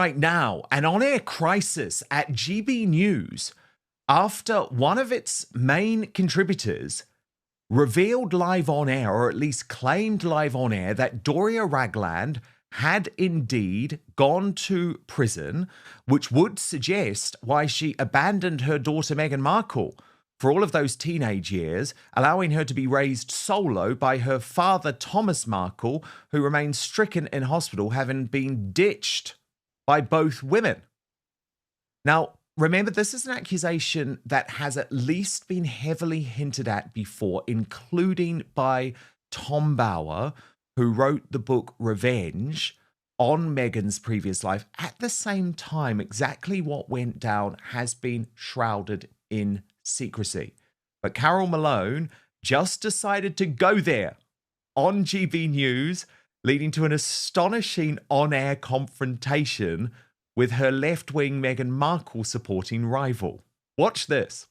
right now, an on-air crisis at GB News after one of its main contributors revealed live on air, or at least claimed live on air, that Doria Ragland had indeed gone to prison, which would suggest why she abandoned her daughter Meghan Markle for all of those teenage years, allowing her to be raised solo by her father Thomas Markle, who remains stricken in hospital, having been ditched by both women. Now, remember, this is an accusation that has at least been heavily hinted at before, including by Tom Bauer, who wrote the book Revenge on Meghan's previous life. At the same time, exactly what went down has been shrouded in secrecy. But Carol Malone just decided to go there on GB News, leading to an astonishing on-air confrontation with her left-wing Meghan Markle supporting rival. Watch this.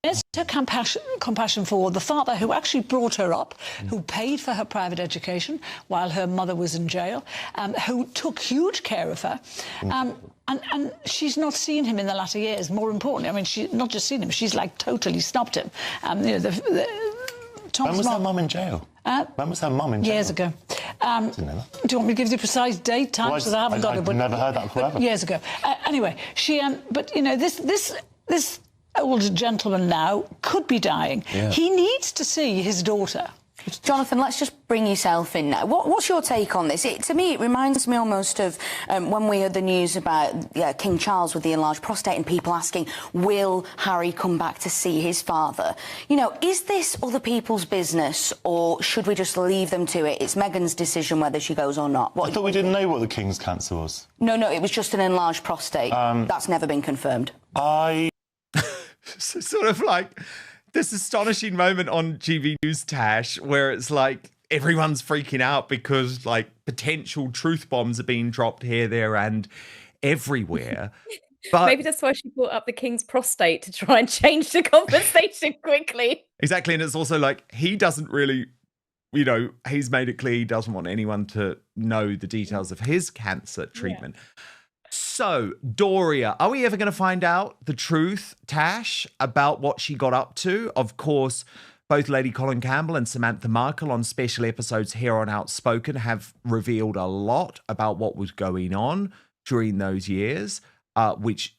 It's her compassion for the father who actually brought her up, who paid for her private education while her mother was in jail, who took huge care of her. And she's not seen him in the latter years. More importantly, I mean, she's not just seen him, she's like totally snubbed him. When was her mum in jail? When was her mum in jail? Years ago. Do you want me to give you the precise date, time? Because I haven't got it. I've never heard that forever. Years ago. Anyway, she. But you know, this old gentleman now could be dying. Yeah. He needs to see his daughter. Jonathan, let's just bring yourself in now. What's your take on this? To me, it reminds me almost of when we heard the news about King Charles with the enlarged prostate and people asking, will Harry come back to see his father? You know, is this other people's business, or should we just leave them to it? It's Meghan's decision whether she goes or not. I thought we didn't know what the King's cancer was. No, it was just an enlarged prostate. That's never been confirmed. Sort of like this astonishing moment on GB News, Tash, where it's like everyone's freaking out because like potential truth bombs are being dropped here, there, and everywhere. But maybe that's why she brought up the King's prostate, to try and change the conversation quickly. Exactly. And it's also like he doesn't really, you know, he's made it clear he doesn't want anyone to know the details of his cancer treatment. Yeah. So, Doria, are we ever going to find out the truth, Tash, about what she got up to? Of course, both Lady Colin Campbell and Samantha Markle on special episodes here on Outspoken have revealed a lot about what was going on during those years, which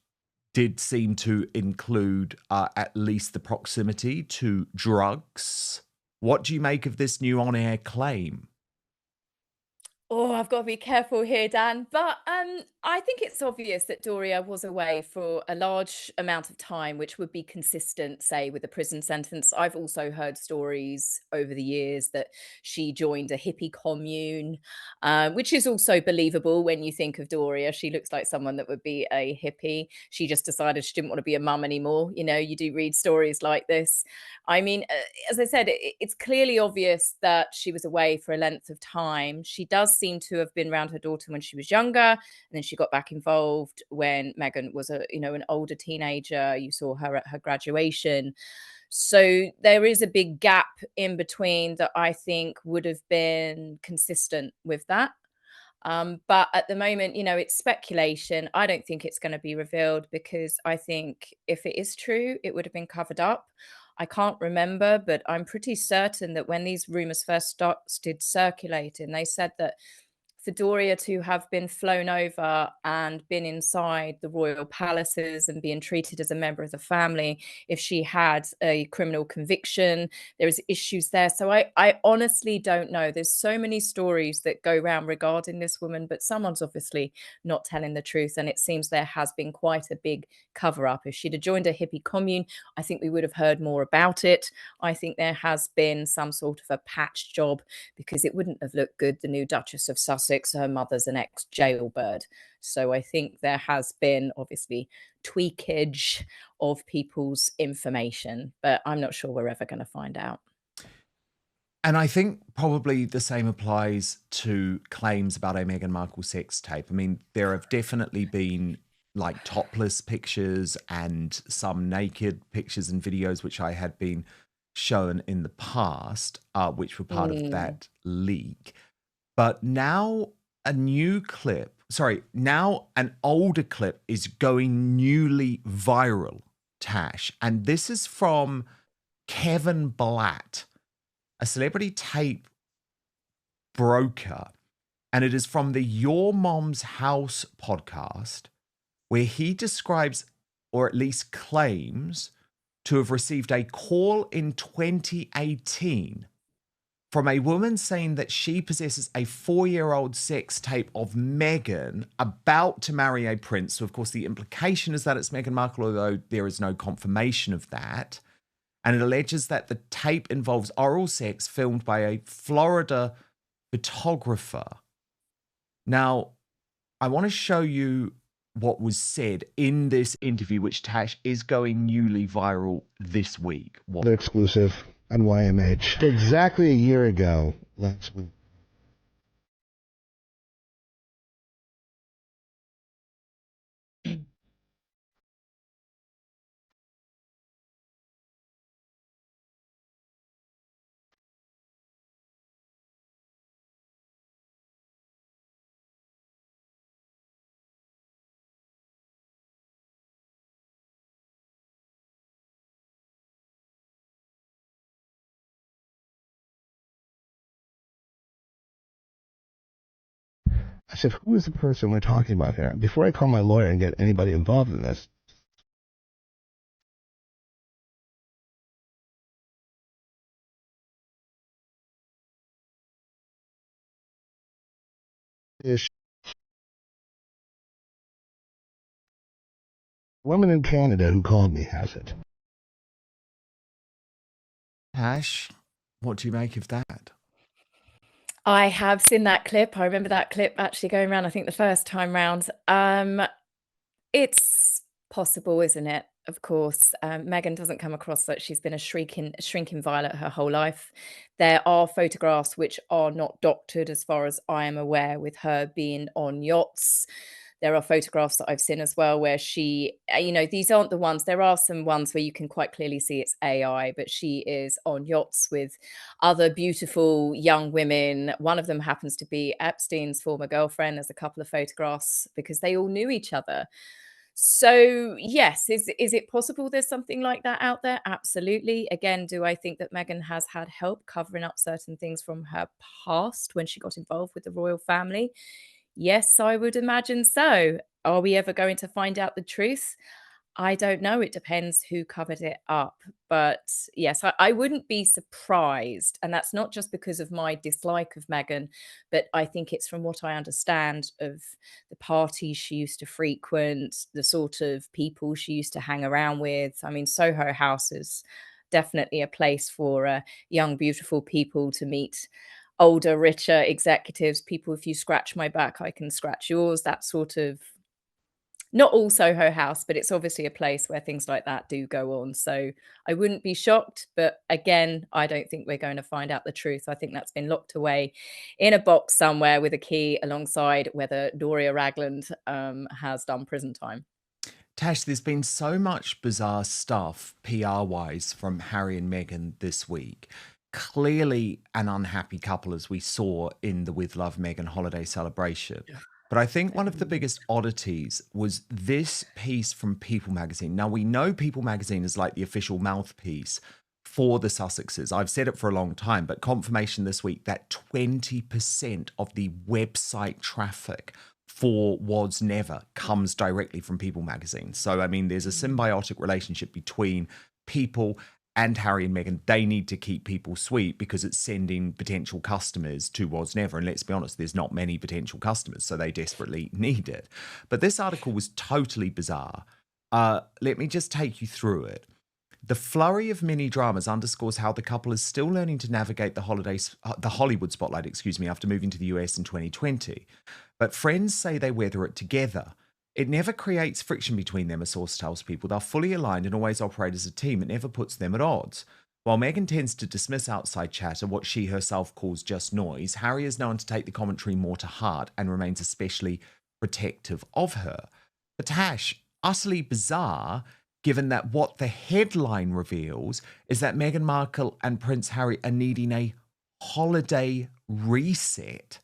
did seem to include at least the proximity to drugs. What do you make of this new on-air claim? Oh, I've got to be careful here, Dan. But I think it's obvious that Doria was away for a large amount of time, which would be consistent, say, with a prison sentence. I've also heard stories over the years that she joined a hippie commune, which is also believable when you think of Doria. She looks like someone that would be a hippie. She just decided she didn't want to be a mum anymore. You know, you do read stories like this. I mean, as I said, it's clearly obvious that she was away for a length of time. She does seem to have been around her daughter when she was younger, and then she got back involved when Meghan was an older teenager. You saw her at her graduation. So there is a big gap in between that I think would have been consistent with that. But at the moment, you know, it's speculation. I don't think it's going to be revealed, because I think if it is true, it would have been covered up. I can't remember, but I'm pretty certain that when these rumors first started circulating, they said that for Doria to have been flown over and been inside the royal palaces and being treated as a member of the family, if she had a criminal conviction, there is issues there. So I honestly don't know. There's so many stories that go around regarding this woman, but someone's obviously not telling the truth. And it seems there has been quite a big cover up. If she'd have joined a hippie commune, I think we would have heard more about it. I think there has been some sort of a patch job, because it wouldn't have looked good. The new Duchess of Sussex, her mother's an ex-jailbird. So I think there has been obviously tweakage of people's information, but I'm not sure we're ever going to find out. And I think probably the same applies to claims about a Meghan Markle sex tape. I mean, there have definitely been like topless pictures and some naked pictures and videos, which I had been shown in the past, which were part of that leak. But now a new clip now an older clip is going newly viral, Tash. And this is from Kevin Blatt, a celebrity tape broker. And it is from the Your Mom's House podcast, where he describes, or at least claims, to have received a call in 2018 from a woman saying that she possesses a 4-year-old sex tape of Meghan about to marry a prince. So, of course, the implication is that it's Meghan Markle, although there is no confirmation of that. And it alleges that the tape involves oral sex filmed by a Florida photographer. Now, I want to show you what was said in this interview, which, Tash, is going newly viral this week. They're exclusive on YMH. Exactly a year ago, last week. I said, who is the person we're talking about here? Before I call my lawyer and get anybody involved in this, is a woman in Canada who called me has it. Tash, what do you make of that? I have seen that clip. I remember that clip actually going around, I think, the first time round. It's possible, isn't it? Of course, Meghan doesn't come across like she's been a shrinking violet her whole life. There are photographs which are not doctored, as far as I am aware, with her being on yachts. There are photographs that I've seen as well where she, these aren't the ones. There are some ones where you can quite clearly see it's AI, but she is on yachts with other beautiful young women. One of them happens to be Epstein's former girlfriend. There's a couple of photographs because they all knew each other. So, yes, is it possible there's something like that out there? Absolutely. Again, do I think that Meghan has had help covering up certain things from her past when she got involved with the royal family? Yes, I would imagine so. Are we ever going to find out the truth? I don't know. It depends who covered it up. But yes, I wouldn't be surprised. And that's not just because of my dislike of Meghan, but I think it's from what I understand of the parties she used to frequent, the sort of people she used to hang around with. I mean, Soho House is definitely a place for young, beautiful people to meet older, richer executives, people, if you scratch my back, I can scratch yours, that sort of, not all Soho House, but it's obviously a place where things like that do go on. So I wouldn't be shocked. But again, I don't think we're going to find out the truth. I think that's been locked away in a box somewhere with a key alongside whether Doria Ragland has done prison time. Tash, there's been so much bizarre stuff PR-wise from Harry and Meghan this week. Clearly an unhappy couple, as we saw in the With Love Meghan holiday celebration. Yeah. But I think one of the biggest oddities was this piece from People magazine. Now, we know People magazine is like the official mouthpiece for the Sussexes. I've said it for a long time, but confirmation this week that 20% of the website traffic for Was Never comes directly from People magazine. So, I mean, there's a symbiotic relationship between People and Harry and Meghan. They need to keep people sweet because it's sending potential customers to Was Never. And let's be honest, there's not many potential customers, so they desperately need it. But this article was totally bizarre. Let me just take you through it. The flurry of mini dramas underscores how the couple is still learning to navigate the Hollywood spotlight, after moving to the US in 2020. But friends say they weather it together. It never creates friction between them, a source tells People. They're fully aligned and always operate as a team. It never puts them at odds. While Meghan tends to dismiss outside chatter, what she herself calls just noise, Harry is known to take the commentary more to heart and remains especially protective of her. But Tash, utterly bizarre, given that what the headline reveals is that Meghan Markle and Prince Harry are needing a holiday reset.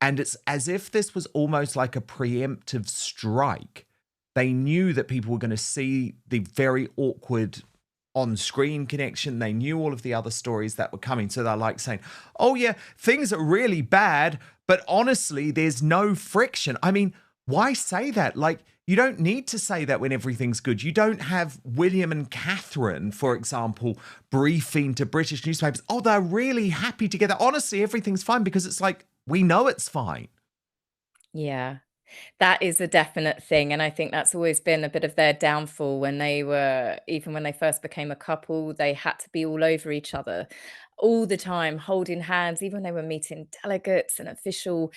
And it's as if this was almost like a preemptive strike. They knew that people were going to see the very awkward on-screen connection. They knew all of the other stories that were coming. So they're like saying, oh yeah, things are really bad, but honestly, there's no friction. I mean, why say that? Like, you don't need to say that when everything's good. You don't have William and Catherine, for example, briefing to British newspapers. Oh, they're really happy together. Honestly, everything's fine, because it's like, we know it's fine. Yeah, that is a definite thing. And I think that's always been a bit of their downfall. When even when they first became a couple, they had to be all over each other all the time, holding hands, even when they were meeting delegates and official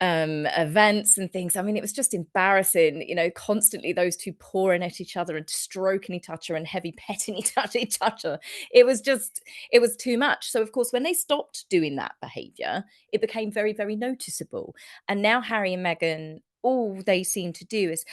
events and things. I mean, it was just embarrassing, constantly those two pouring at each other and stroking each other and heavy petting each other. It was too much. So, of course, when they stopped doing that behavior, it became very, very noticeable. And now Harry and Meghan, all they seem to do is,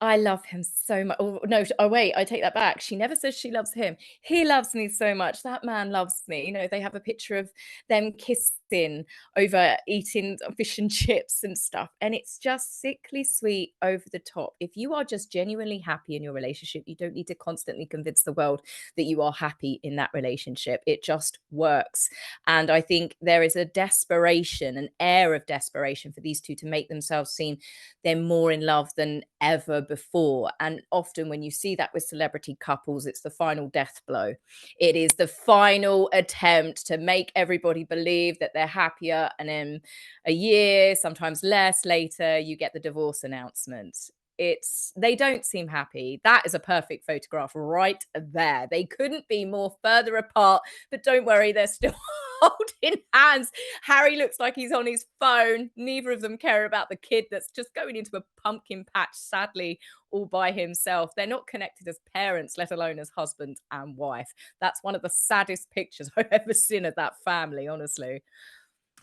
I love him so much. Oh, no, wait, I take that back. She never says she loves him. He loves me so much. That man loves me. They have a picture of them kissing over eating fish and chips and stuff. And it's just sickly sweet, over the top. If you are just genuinely happy in your relationship, you don't need to constantly convince the world that you are happy in that relationship. It just works. And I think there is a desperation, an air of desperation for these two to make themselves seem they're more in love than ever before. And often when you see that with celebrity couples, it's the final death blow. It is the final attempt to make everybody believe that they're happier, and then a year, sometimes less later, you get the divorce announcement. They don't seem happy. That is a perfect photograph right there. They couldn't be more further apart, but don't worry, they're still holding hands. Harry looks like he's on his phone. Neither of them care about the kid that's just going into a pumpkin patch, sadly, all by himself. They're not connected as parents, let alone as husband and wife. That's one of the saddest pictures I've ever seen of that family, honestly.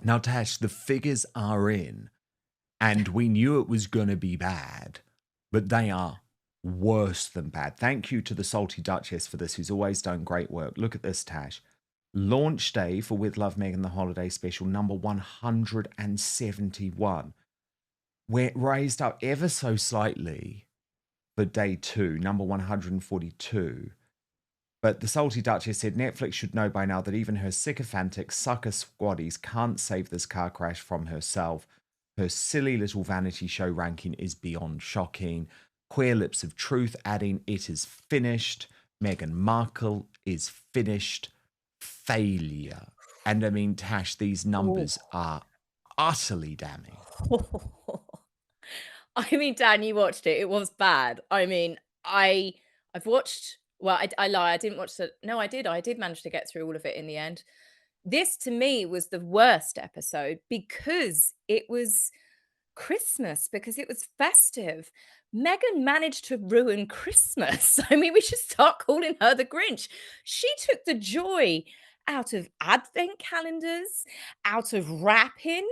Now, Tash, the figures are in, and we knew it was going to be bad, but they are worse than bad. Thank you to the Salty Duchess for this, who's always done great work. Look at this, Tash. Launch day for With Love, Meghan, the holiday special, number 171. We're raised up ever so slightly for day 2, number 142. But the Salty Duchess said Netflix should know by now that even her sycophantic sucker squaddies can't save this car crash from herself. Her silly little vanity show ranking is beyond shocking. Queer Lips of Truth adding, it is finished. Meghan Markle is finished. Failure. And I mean, Tash, these numbers are utterly damning. I mean, Dan, you watched it. It was bad. I mean, I've watched, well, I lie. I didn't watch no, I did. I did manage to get through all of it in the end. This, to me, was the worst episode because it was Christmas, because it was festive. Meghan managed to ruin Christmas. I mean, we should start calling her the Grinch. She took the joy out of advent calendars, out of wrapping,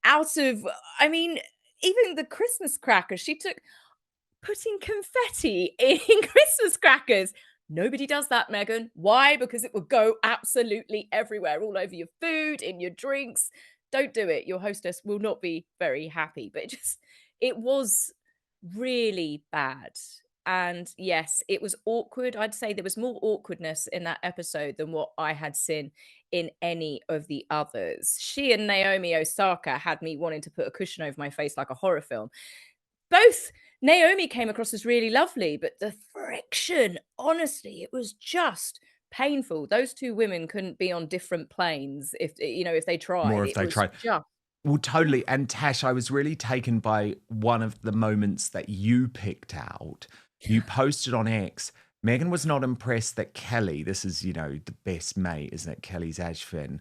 I mean, even the Christmas crackers. She took putting confetti in Christmas crackers. Nobody does that, Meghan. Why? Because it would go absolutely everywhere, all over your food, in your drinks. Don't do it. Your hostess will not be very happy. But it was really bad. And yes, it was awkward. I'd say there was more awkwardness in that episode than what I had seen in any of the others. She and Naomi Osaka had me wanting to put a cushion over my face like a horror film. Both Naomi came across as really lovely, but the friction, honestly, it was just painful. Those two women couldn't be on different planes if they tried. More if they tried. Well, totally. And Tash, I was really taken by one of the moments that you picked out. You posted on X, Meghan was not impressed that Kelly, this is, the best mate, isn't it? Kelly's Ashvin,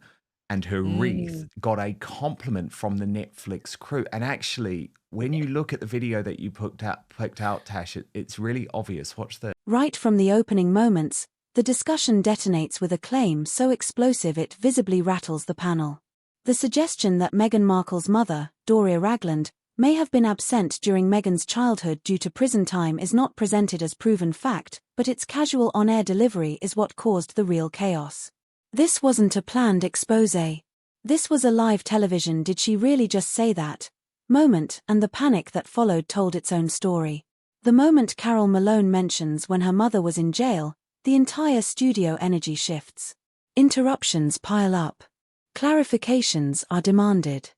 and her wreath got a compliment from the Netflix crew. And actually, when you look at the video that you picked out, Tash, it's really obvious. Watch this. Right from the opening moments, the discussion detonates with a claim so explosive it visibly rattles the panel. The suggestion that Meghan Markle's mother, Doria Ragland, may have been absent during Meghan's childhood due to prison time is not presented as proven fact, but its casual on-air delivery is what caused the real chaos. This wasn't a planned exposé. This was a live television. Did she really just say that? Moment, and the panic that followed told its own story. The moment Carol Malone mentions when her mother was in jail, the entire studio energy shifts. Interruptions pile up. Clarifications are demanded.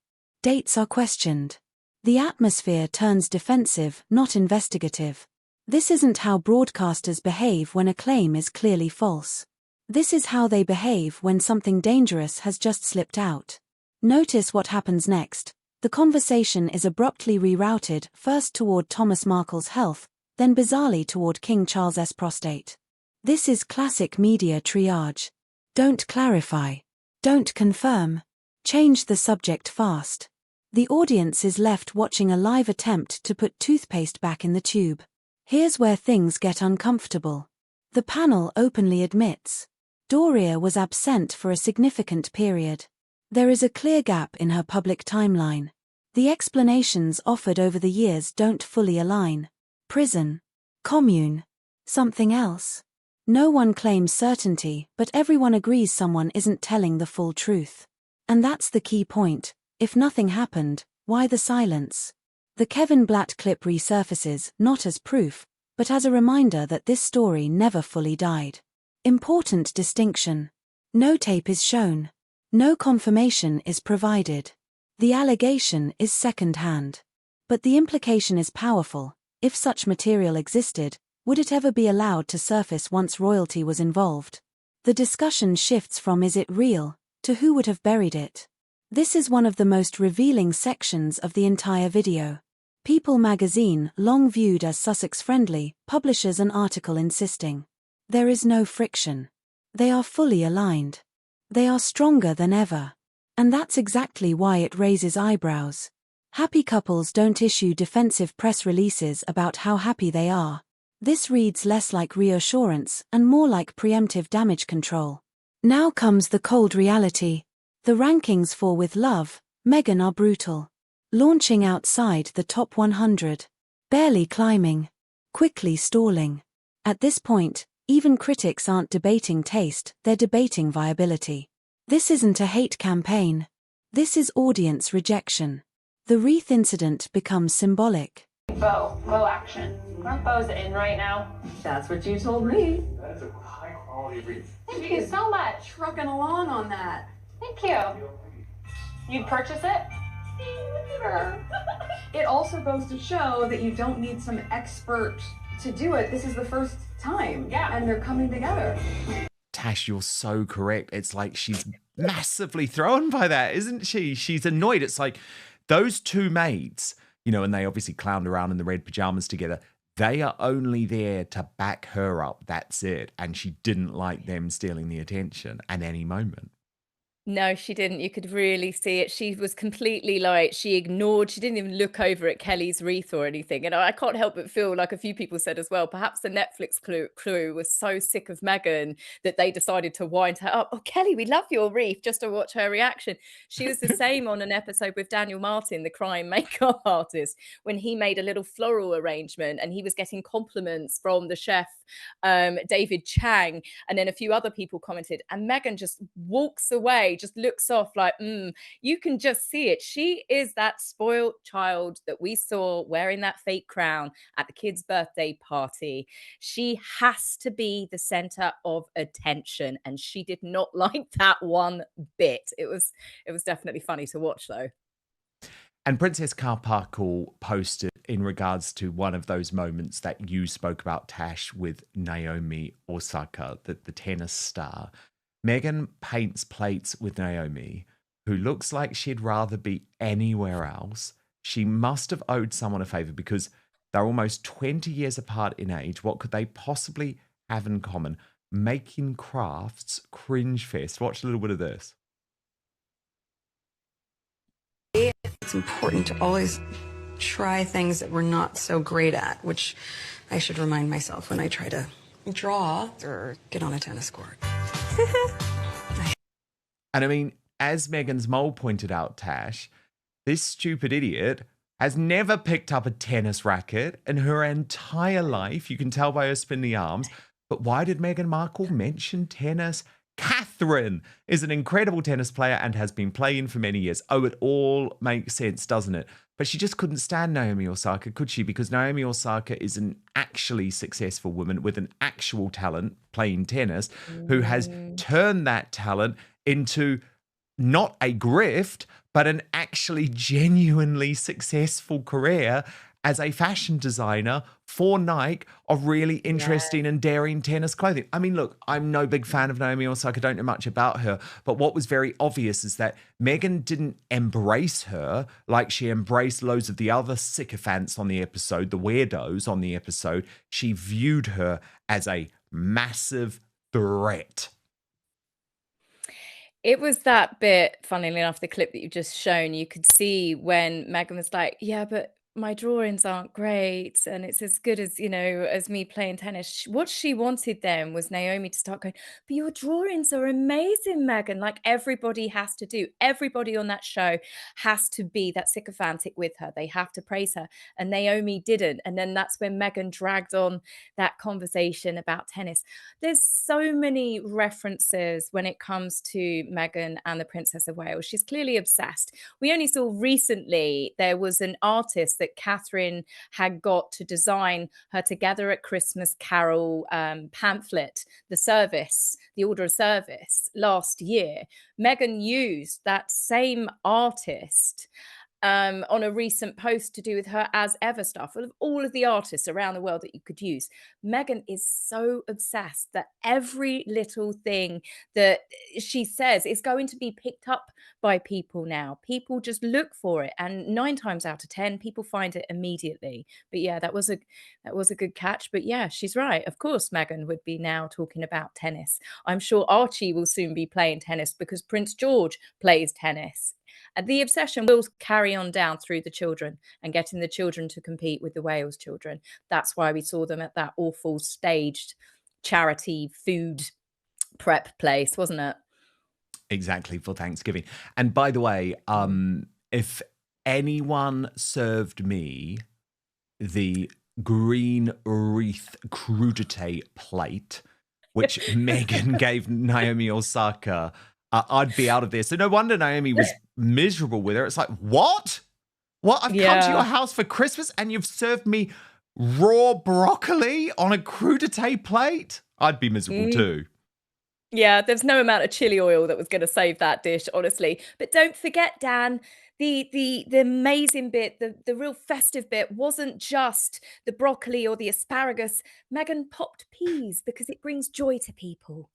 Dates are questioned. The atmosphere turns defensive, not investigative. This isn't how broadcasters behave when a claim is clearly false. This is how they behave when something dangerous has just slipped out. Notice what happens next. The conversation is abruptly rerouted, first toward Thomas Markle's health, then bizarrely toward King Charles's prostate. This is classic media triage. Don't clarify. Don't confirm. Change the subject fast. The audience is left watching a live attempt to put toothpaste back in the tube. Here's where things get uncomfortable. The panel openly admits Doria was absent for a significant period. There is a clear gap in her public timeline. The explanations offered over the years don't fully align. Prison. Commune. Something else. No one claims certainty, but everyone agrees someone isn't telling the full truth. And that's the key point. If nothing happened, why the silence? The Kevin Blatt clip resurfaces, not as proof, but as a reminder that this story never fully died. Important distinction. No tape is shown. No confirmation is provided. The allegation is second-hand. But the implication is powerful. If such material existed, would it ever be allowed to surface once royalty was involved? The discussion shifts from is it real, to who would have buried it. This is one of the most revealing sections of the entire video. People magazine, long viewed as Sussex-friendly, publishes an article insisting there is no friction. They are fully aligned. They are stronger than ever. And that's exactly why it raises eyebrows. Happy couples don't issue defensive press releases about how happy they are. This reads less like reassurance and more like preemptive damage control. Now comes the cold reality. The rankings for With Love, Meghan are brutal. Launching outside the top 100. Barely climbing. Quickly stalling. At this point, even critics aren't debating taste, they're debating viability. This isn't a hate campaign. This is audience rejection. The wreath incident becomes symbolic. Bow action. Aren't bows in right now? That's what you told me. That's a high quality wreath. Thank you so much. Trucking along on that. Thank you. You'd purchase it? Sure. It also goes to show that you don't need some expert to do it. This is the first time. Yeah. And they're coming together. Tash, you're so correct. It's like she's massively thrown by that, isn't she? She's annoyed. It's like those two maids, you know, and they obviously clowned around in the red pajamas together. They are only there to back her up. That's it. And she didn't like them stealing the attention at any moment. No, she didn't. You could really see it. She was completely like, she ignored, she didn't even look over at Kelly's wreath or anything. And I can't help but feel like a few people said as well, perhaps the Netflix crew was so sick of Meghan that they decided to wind her up. Oh, Kelly, we love your wreath, just to watch her reaction. She was the same on an episode with Daniel Martin, the crime makeup artist, when he made a little floral arrangement and he was getting compliments from the chef, David Chang, and then a few other people commented, and Meghan just walks away, just looks off like, you can just see it. She is that spoiled child that we saw wearing that fake crown at the kid's birthday party. She has to be the center of attention, and she did not like that one bit. It was definitely funny to watch though. And Princess Carparkle posted in regards to one of those moments that you spoke about, Tash, with Naomi Osaka, the tennis star. Meghan paints plates with Naomi, who looks like she'd rather be anywhere else. She must have owed someone a favor because they're almost 20 years apart in age. What could they possibly have in common? Making crafts, cringe fest. Watch a little bit of this. It's important to always try things that we're not so great at, which I should remind myself when I try to draw or get on a tennis court. And I mean, as Meghan's mole pointed out, Tash, this stupid idiot has never picked up a tennis racket in her entire life. You can tell by her spindly arms. But why did Meghan Markle mention tennis? Catherine is an incredible tennis player and has been playing for many years. Oh, it all makes sense, doesn't it? But she just couldn't stand Naomi Osaka, could she? Because Naomi Osaka is an actually successful woman with an actual talent playing tennis who has turned that talent into not a grift, but an actually genuinely successful career as a fashion designer for Nike of really interesting and daring tennis clothing. I mean, look, I'm no big fan of Naomi Osaka, don't know much about her, but what was very obvious is that Meghan didn't embrace her like she embraced loads of the other sycophants on the episode, the weirdos on the episode. She viewed her as a massive threat. It was that bit, funnily enough, the clip that you've just shown, you could see when Meghan was like, yeah, but my drawings aren't great and it's as good as, as me playing tennis. What she wanted then was Naomi to start going, but your drawings are amazing, Meghan. Like everybody has to do. Everybody on that show has to be that sycophantic with her. They have to praise her. And Naomi didn't. And then that's when Meghan dragged on that conversation about tennis. There's so many references when it comes to Meghan and the Princess of Wales. She's clearly obsessed. We only saw recently there was an artist that Catherine had got to design her Together at Christmas Carol pamphlet, the order of service last year. Meghan used that same artist on a recent post to do with her As Ever stuff, of all of the artists around the world that you could use. Meghan is so obsessed that every little thing that she says is going to be picked up by people now. People just look for it, and 9 times out of 10, people find it immediately. But yeah, that was a good catch. But yeah, she's right. Of course, Meghan would be now talking about tennis. I'm sure Archie will soon be playing tennis because Prince George plays tennis. And the obsession will carry on down through the children and getting the children to compete with the Wales children. That's why we saw them at that awful staged charity food prep place, wasn't it? Exactly, for Thanksgiving. And by the way, if anyone served me the green wreath crudité plate, which Meghan gave Naomi Osaka, I'd be out of there. So no wonder Naomi was miserable with her. It's like, what? I've come to your house for Christmas and you've served me raw broccoli on a crudité plate? I'd be miserable too. Yeah, there's no amount of chili oil that was going to save that dish, honestly. But don't forget, Dan, the amazing bit, the real festive bit wasn't just the broccoli or the asparagus. Meghan popped peas because it brings joy to people.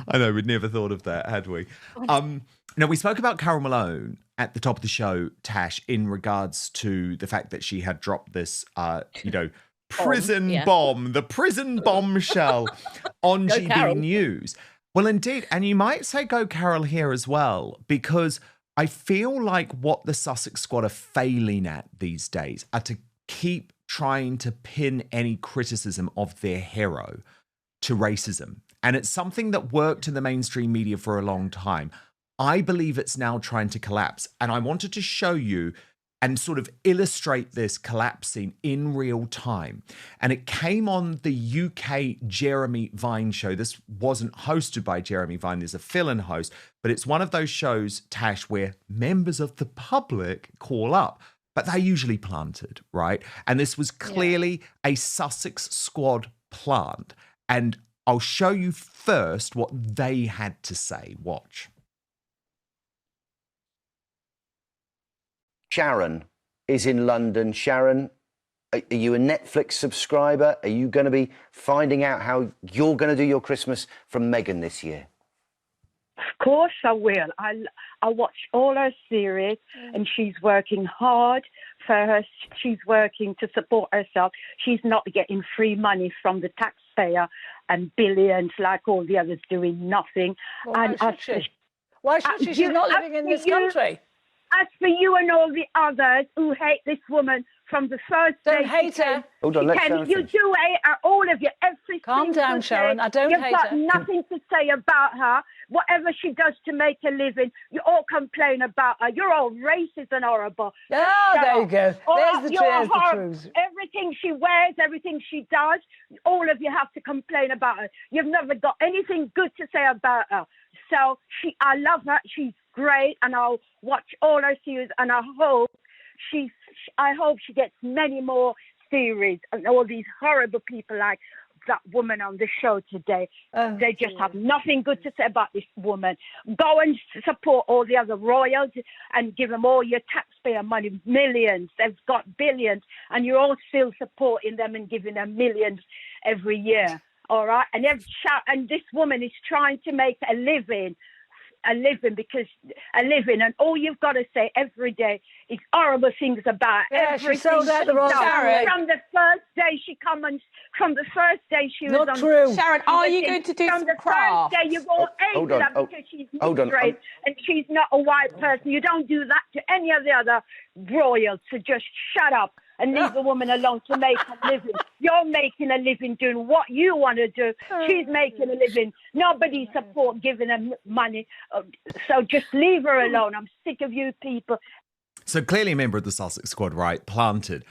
I know, we'd never thought of that, had we? Now, we spoke about Carol Malone at the top of the show, Tash, in regards to the fact that she had dropped this, prison bomb, the prison bombshell on GB Carol. News. Well, indeed. And you might say go Carol here as well, because I feel like what the Sussex squad are failing at these days are to keep trying to pin any criticism of their hero to racism. And it's something that worked in the mainstream media for a long time. I believe it's now trying to collapse. And I wanted to show you and sort of illustrate this collapsing in real time. And it came on the UK Jeremy Vine show. This wasn't hosted by Jeremy Vine. There's a fill-in host. But it's one of those shows, Tash, where members of the public call up. But they're usually planted, right? And this was clearly a Sussex squad plant. And I'll show you first what they had to say. Watch. Sharon is in London. Sharon, are you a Netflix subscriber? Are you going to be finding out how you're going to do your Christmas from Meghan this year? Of course I will. I watch all her series and she's working hard for her. She's working to support herself. She's not getting free money from the taxpayer and billions like all the others doing nothing. Well, and why should she? Why should she? She's not living in this country. As for you and all the others who hate this woman from the first don't day. Hate her. Hold on, let's You do hate her, all of you, every Calm down, single Sharon. day. I don't You've hate got her. nothing to say about her. Whatever she does to make a living, you all complain about her. You're all racist and horrible. Oh, there you go. There's the truth. Everything she wears, everything she does, all of you have to complain about her. You've never got anything good to say about her. So I love her. She's great, and I'll watch all her series, and I hope she gets many more series, and all these horrible people like that woman on the show today. They just have nothing good to say about this woman. Go and support all the other royals and give them all your taxpayer money, millions. They've got billions, and you're all still supporting them and giving them millions every year. All right, and this woman is trying to make a living, and all you've got to say every day is horrible things about everything. She sold out the Royal Family. From the first day she come on, from the first day she was on. Not true. Sharon, are you going to do some crafts? From the first day you've all hated her because she's Muslim and she's not a white person. You don't do that to any of the other royals, so just shut up and leave the woman alone to make a living. You're making a living doing what you want to do. She's making a living. Nobody support giving her money. So just leave her alone. I'm sick of you people. So clearly a member of the Sussex squad, right? Planted.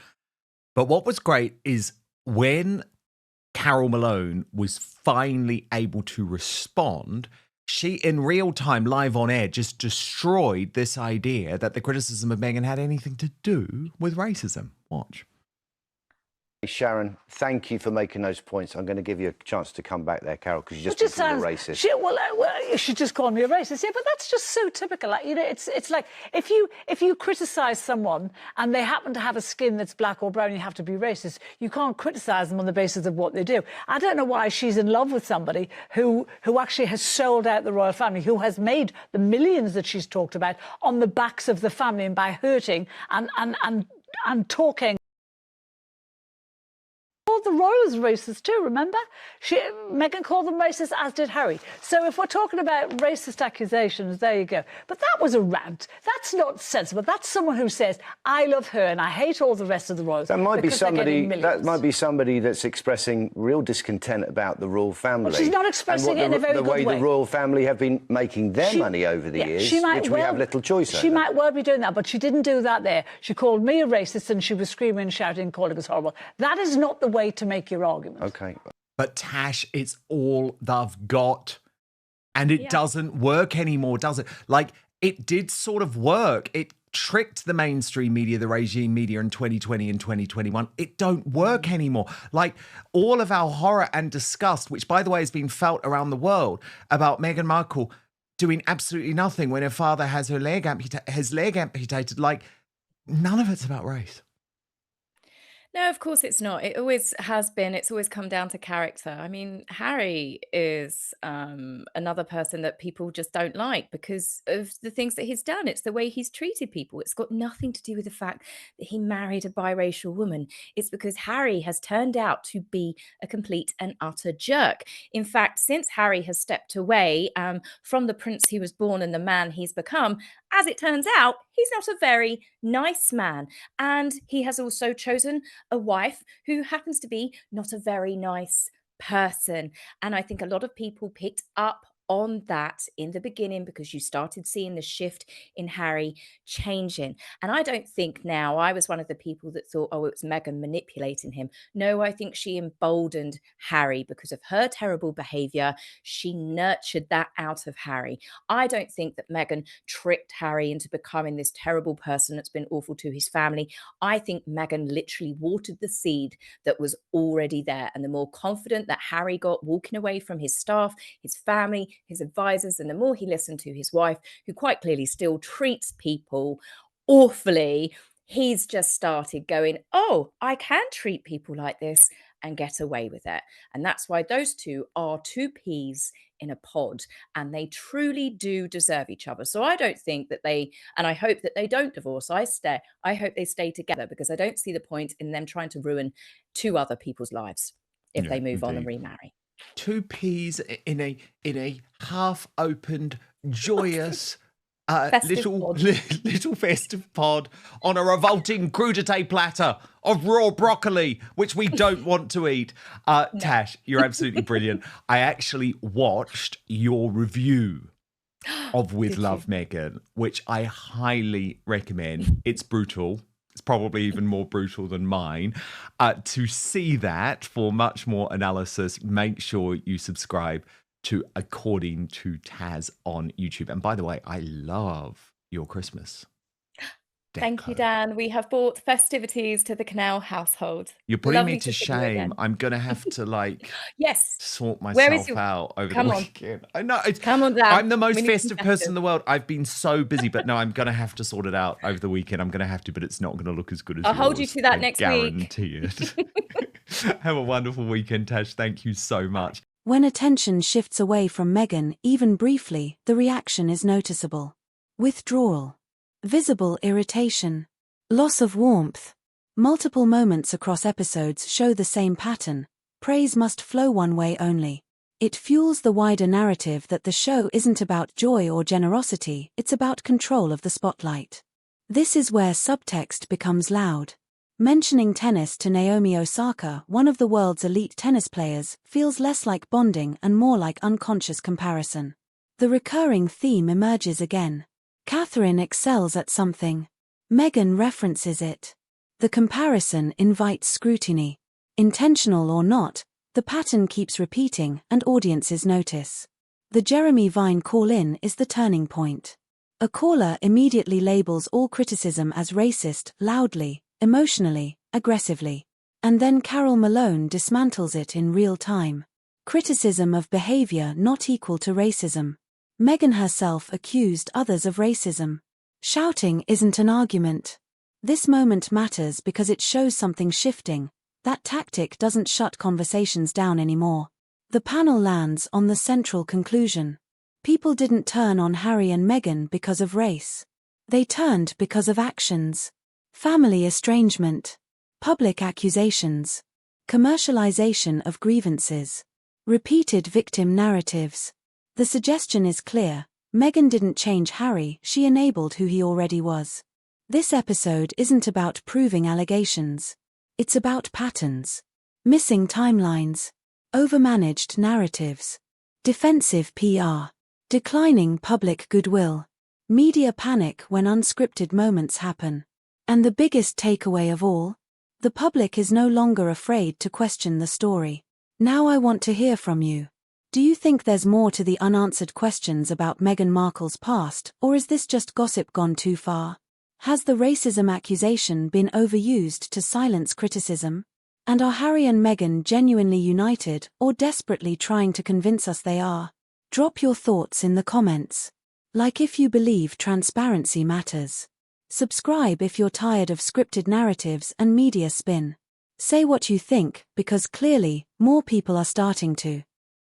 But what was great is when Carol Malone was finally able to respond, she, in real time, live on air, just destroyed this idea that the criticism of Meghan had anything to do with racism. Watch. Sharon, thank you for making those points. I'm going to give you a chance to come back there, Carol, because you just called me a racist. She just called me a racist. Yeah, but that's just so typical. Like, you know, it's like if you criticise someone and they happen to have a skin that's black or brown, you have to be racist. You can't criticise them on the basis of what they do. I don't know why she's in love with somebody who actually has sold out the royal family, who has made the millions that she's talked about on the backs of the family and by hurting and talking. The royals racist too, remember? Meghan called them racist, as did Harry. So if we're talking about racist accusations, there you go. But that was a rant. That's not sensible. That's someone who says, I love her and I hate all the rest of the royals. That might be somebody that's expressing real discontent about the royal family. Well, she's not expressing it in a very good way. The way the royal family have been making their money over the years, which we have little choice over. She might well be doing that, but she didn't do that there. She called me a racist and she was screaming, shouting, calling us horrible. That is not the way to make your argument. Okay. But Tash, it's all they've got. And it doesn't work anymore, does it? Like, it did sort of work. It tricked the mainstream media, the regime media in 2020 and 2021. It don't work anymore. Like, all of our horror and disgust, which, by the way, has been felt around the world about Meghan Markle doing absolutely nothing when her father has his leg amputated. Like, none of it's about race. No, of course it's not. It always has been. It's always come down to character. I mean, Harry is another person that people just don't like because of the things that he's done. It's the way he's treated people. It's got nothing to do with the fact that he married a biracial woman. It's because Harry has turned out to be a complete and utter jerk. In fact, since Harry has stepped away from the prince he was born and the man he's become, as it turns out, he's not a very nice man. And he has also chosen a wife who happens to be not a very nice person. And I think a lot of people picked up on that in the beginning because you started seeing the shift in Harry changing. And I don't think now, I was one of the people that thought, oh, it was Meghan manipulating him. No, I think she emboldened Harry because of her terrible behavior. She nurtured that out of Harry. I don't think that Meghan tricked Harry into becoming this terrible person that's been awful to his family. I think Meghan literally watered the seed that was already there. And the more confident that Harry got walking away from his staff, his family, his advisors, and the more he listened to his wife, who quite clearly still treats people awfully, he's just started going, oh, I can treat people like this and get away with it. And that's why those two are two peas in a pod, and they truly do deserve each other. So I don't think that and I hope that they don't divorce. I hope they stay together because I don't see the point in them trying to ruin two other people's lives if they move on and remarry. Two peas in a half-opened, joyous little festive pod on a revolting crudité platter of raw broccoli, which we don't want to eat. No. Tash, you're absolutely brilliant. I actually watched your review of With Love, Meghan, which I highly recommend. It's brutal. It's probably even more brutal than mine. To see that for much more analysis, make sure you subscribe to According to Taz on YouTube. And by the way, I love your Christmas deco. Thank you, Dan. We have brought festivities to the Canal household. You're putting me to shame. I'm going to have to yes, sort myself out over the weekend. I know. Come on, Dan. I'm the most festive person in the world. I've been so busy, but no, I'm going to have to sort it out over the weekend. I'm going to have to, but it's not going to look as good as I'll yours. hold you to that next week. Guarantee it. Have a wonderful weekend, Tash. Thank you so much. When attention shifts away from Meghan, even briefly, the reaction is noticeable. Withdrawal. Visible irritation. Loss of warmth. Multiple moments across episodes show the same pattern. Praise must flow one way only. It fuels the wider narrative that the show isn't about joy or generosity, it's about control of the spotlight. This is where subtext becomes loud. Mentioning tennis to Naomi Osaka, one of the world's elite tennis players, feels less like bonding and more like unconscious comparison. The recurring theme emerges again. Catherine excels at something. Meghan references it. The comparison invites scrutiny. Intentional or not, the pattern keeps repeating and audiences notice. The Jeremy Vine call-in is the turning point. A caller immediately labels all criticism as racist, loudly, emotionally, aggressively. And then Carol Malone dismantles it in real time. Criticism of behavior not equal to racism. Meghan herself accused others of racism. Shouting isn't an argument. This moment matters because it shows something shifting. That tactic doesn't shut conversations down anymore. The panel lands on the central conclusion. People didn't turn on Harry and Meghan because of race. They turned because of actions. Family estrangement. Public accusations. Commercialization of grievances. Repeated victim narratives. The suggestion is clear. Meghan didn't change Harry, she enabled who he already was. This episode isn't about proving allegations. It's about patterns. Missing timelines. Overmanaged narratives. Defensive PR. Declining public goodwill. Media panic when unscripted moments happen. And the biggest takeaway of all? The public is no longer afraid to question the story. Now I want to hear from you. Do you think there's more to the unanswered questions about Meghan Markle's past, or is this just gossip gone too far? Has the racism accusation been overused to silence criticism? And are Harry and Meghan genuinely united, or desperately trying to convince us they are? Drop your thoughts in the comments. Like if you believe transparency matters. Subscribe if you're tired of scripted narratives and media spin. Say what you think, because clearly, more people are starting to.